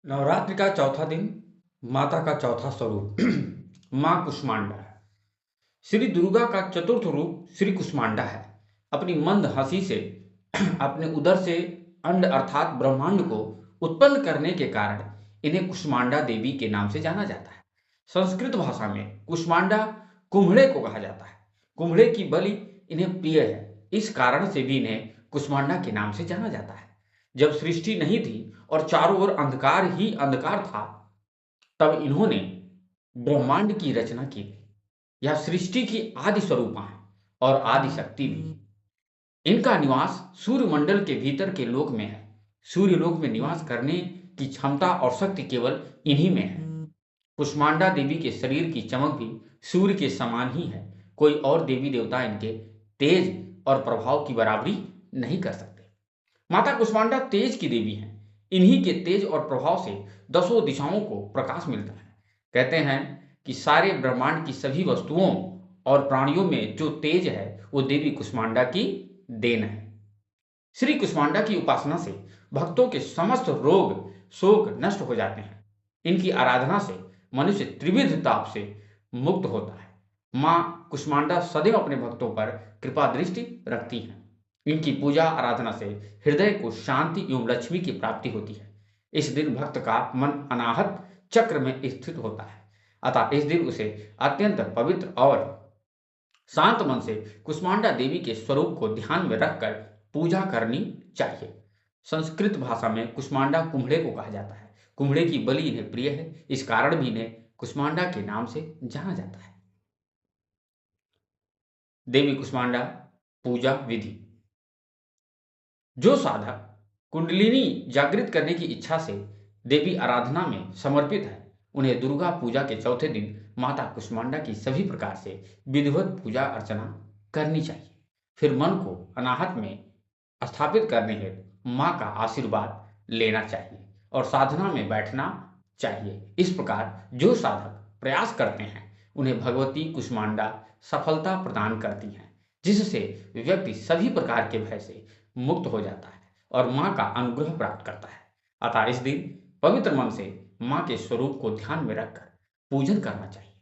नवरात्रि का चौथा दिन माता का चौथा स्वरूप मां कुष्मांडा है। श्री दुर्गा का चतुर्थ रूप श्री कुष्मांडा है। अपनी मंद हंसी से अपने उदर से अंड अर्थात ब्रह्मांड को उत्पन्न करने के कारण इन्हें कुष्मांडा देवी के नाम से जाना जाता है। संस्कृत भाषा में कुष्मांडा कुम्हड़े को कहा जाता है। कुम्हड़े की बलि इन्हें प्रिय है, इस कारण से भी इन्हें कुष्मांडा के नाम से जाना जाता है। जब सृष्टि नहीं थी और चारों ओर अंधकार ही अंधकार था, तब इन्होंने ब्रह्मांड की रचना की थी। यह सृष्टि की आदि स्वरूपा है और आदि शक्ति भी। इनका निवास सूर्य मंडल के भीतर के लोक में है। सूर्य लोक में निवास करने की क्षमता और शक्ति केवल इन्हीं में है। कुष्मांडा देवी के शरीर की चमक भी सूर्य के समान ही है। कोई और देवी देवता इनके तेज और प्रभाव की बराबरी नहीं कर सकते। माता कुष्मांडा तेज की देवी हैं। इन्हीं के तेज और प्रभाव से दसों दिशाओं को प्रकाश मिलता है। कहते हैं कि सारे ब्रह्मांड की सभी वस्तुओं और प्राणियों में जो तेज है वो देवी कुष्मांडा की देन है। श्री कुष्मांडा की उपासना से भक्तों के समस्त रोग शोक नष्ट हो जाते हैं। इनकी आराधना से मनुष्य त्रिविध ताप से मुक्त होता है। मां कुष्मांडा सदैव अपने भक्तों पर कृपा दृष्टि रखती हैं। इनकी पूजा आराधना से हृदय को शांति एवं लक्ष्मी की प्राप्ति होती है। इस दिन भक्त का मन अनाहत चक्र में स्थित होता है, अतः इस दिन उसे अत्यंत पवित्र और शांत मन से कुष्मांडा देवी के स्वरूप को ध्यान में रखकर पूजा करनी चाहिए। संस्कृत भाषा में कुष्मांडा कुम्हड़े को कहा जाता है। कुम्हड़े की बलि इन्हें प्रिय है, इस कारण भी इन्हें कुष्मांडा के नाम से जाना जाता है। देवी कुष्मांडा पूजा विधि। जो साधक कुंडलिनी जागृत करने की इच्छा से देवी आराधना में समर्पित है, उन्हें दुर्गा पूजा के चौथे दिन माता कुष्मांडा की सभी प्रकार से विधिवत पूजा अर्चना करनी चाहिए। फिर मन को अनाहत में स्थापित करने हेतु मां का आशीर्वाद लेना चाहिए और साधना में बैठना चाहिए। इस प्रकार जो साधक प्रयास करते हैं उन्हें भगवती कुष्मांडा सफलता प्रदान करती हैं, जिससे व्यक्ति सभी प्रकार के भय से मुक्त हो जाता है और मां का अनुग्रह प्राप्त करता है। अतः इस दिन पवित्र मन से मां के स्वरूप को ध्यान में रखकर पूजन करना चाहिए।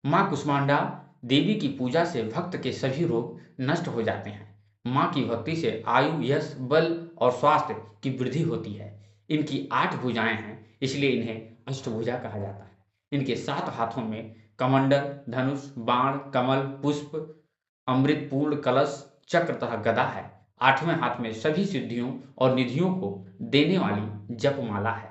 मां कुष्मांडा देवी की पूजा से भक्त के सभी रोग नष्ट हो जाते हैं। मां की भक्ति से आयु यश बल और स्वास्थ्य की वृद्धि होती है। इनकी 8 भुजाएं हैं, इसलिए इन्हें अष्टभुजा कहा जाता है। इनके 7 हाथों में कमंडल धनुष बाण कमल पुष्प अमृत पूर्ण कलश चक्र तथा गदा है। 8वें हाथ में सभी सिद्धियों और निधियों को देने वाली जपमाला है।